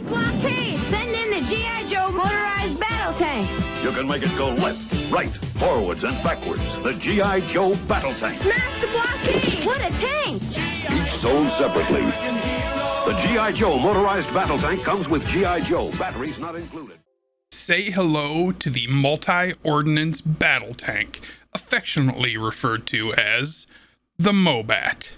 Blockade! Send in the G.I. Joe motorized battle tank! You can make it go left, right, forwards, and backwards. The G.I. Joe battle tank. Smash the blockade! What a tank! Each sold separately. The G.I. Joe motorized battle tank comes with G.I. Joe. Batteries not included. Say hello to the multi-ordnance battle tank, affectionately referred to as the MOBAT.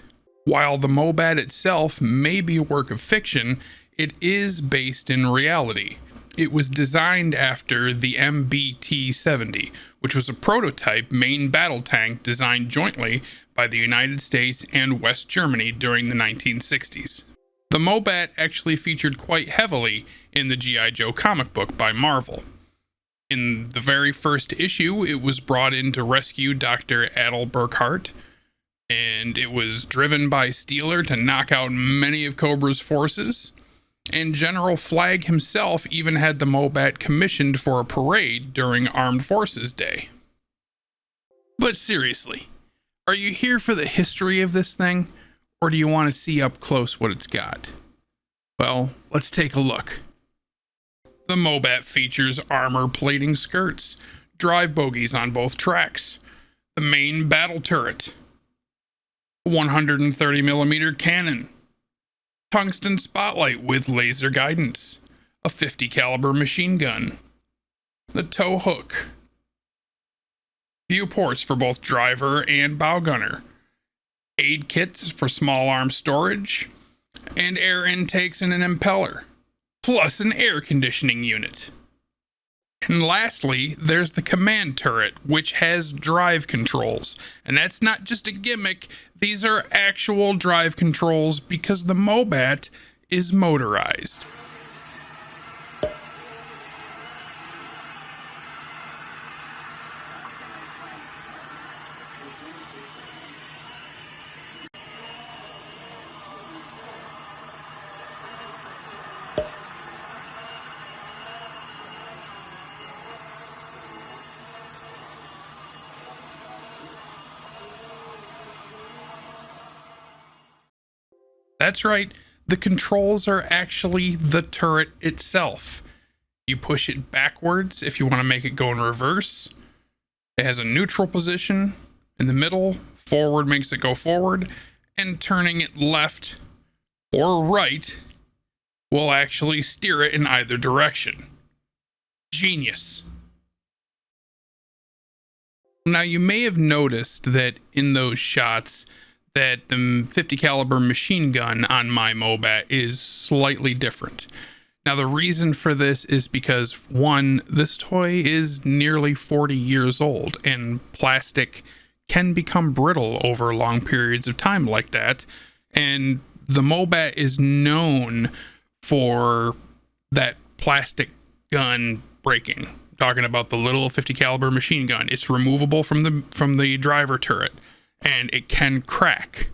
While the MOBAT itself may be a work of fiction, it is based in reality. It was designed after the MBT-70, which was a prototype main battle tank designed jointly by the United States and West Germany during the 1960s. The MOBAT actually featured quite heavily in the G.I. Joe comic book by Marvel. In the very first issue, it was brought in to rescue Dr. Adel Burkhart, and it was driven by Steeler to knock out many of Cobra's forces. And General Flagg himself even had the MOBAT commissioned for a parade during Armed Forces Day. But seriously, are you here for the history of this thing, or do you want to see up close what it's got? Well, let's take a look. The MOBAT features armor plating skirts, drive bogies on both tracks, the main battle turret, a 130mm cannon, tungsten spotlight with laser guidance, a .50 caliber machine gun, the tow hook, few ports for both driver and bow gunner, aid kits for small arms storage, and air intakes and an impeller, plus an air conditioning unit. And lastly, there's the command turret, which has drive controls. And that's not just a gimmick, these are actual drive controls because the MOBAT is motorized. That's right, the controls are actually the turret itself. You push it backwards if you want to make it go in reverse. It has a neutral position in the middle, forward makes it go forward, and turning it left or right will actually steer it in either direction. Genius. Now you may have noticed that in those shots that the .50 caliber machine gun on my MOBAT is slightly different. Now the reason for this is because, one, this toy is nearly 40 years old and plastic can become brittle over long periods of time like that, and the MOBAT is known for that plastic gun breaking. I'm talking about the little .50 caliber machine gun. It's removable from the driver turret, and it can crack.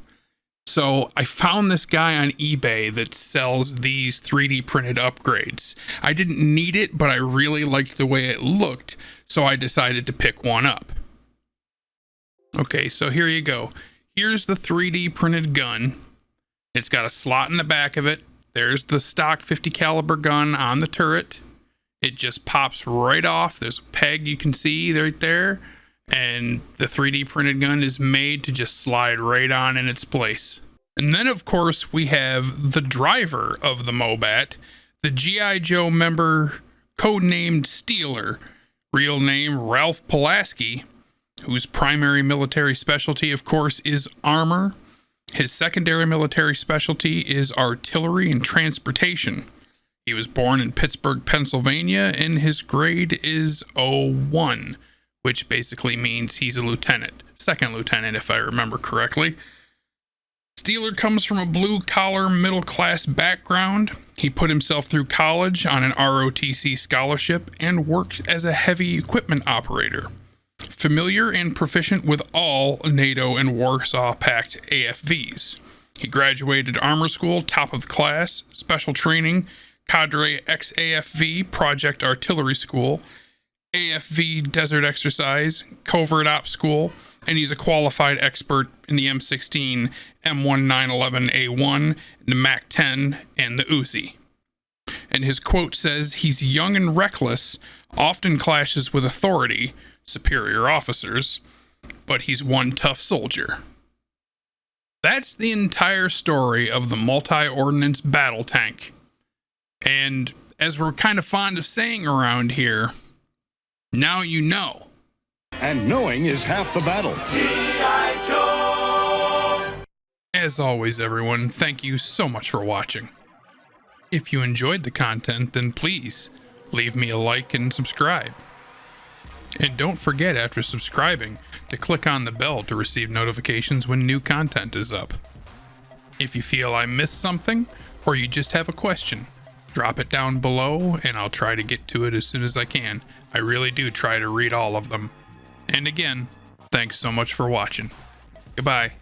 So I found this guy on eBay that sells these 3D printed upgrades. I didn't need it, but I really liked the way it looked, so I decided to pick one up. Okay, so here you go. Here's the 3D printed gun. It's got a slot in the back of it. There's the stock .50 caliber gun on the turret. It just pops right off. There's a peg you can see right there. And the 3D printed gun is made to just slide right on in its place. And then, of course, we have the driver of the MOBAT, the G.I. Joe member codenamed Steeler, real name Ralph Pulaski, whose primary military specialty, of course, is armor. His secondary military specialty is artillery and transportation. He was born in Pittsburgh, Pennsylvania, and his grade is 01. Which basically means he's a lieutenant. Second lieutenant, if I remember correctly. Steeler comes from a blue-collar, middle-class background. He put himself through college on an ROTC scholarship and worked as a heavy equipment operator. Familiar and proficient with all NATO and Warsaw Pact AFVs. He graduated armor school, top of the class, special training, cadre XAFV, project artillery school, AFV desert exercise, covert ops school, and he's a qualified expert in the M16, M1911A1, the MAC-10, and the Uzi. And his quote says, he's young and reckless, often clashes with authority, superior officers, but he's one tough soldier. That's the entire story of the multi-ordnance battle tank. And as we're kind of fond of saying around here, now you know. And knowing is half the battle. G.I. Joe! As always, everyone, thank you so much for watching. If you enjoyed the content, then please leave me a like and subscribe. And don't forget, after subscribing, to click on the bell to receive notifications when new content is up. If you feel I missed something, or you just have a question, drop it down below and I'll try to get to it as soon as I can. I really do try to read all of them. And again, thanks so much for watching. Goodbye.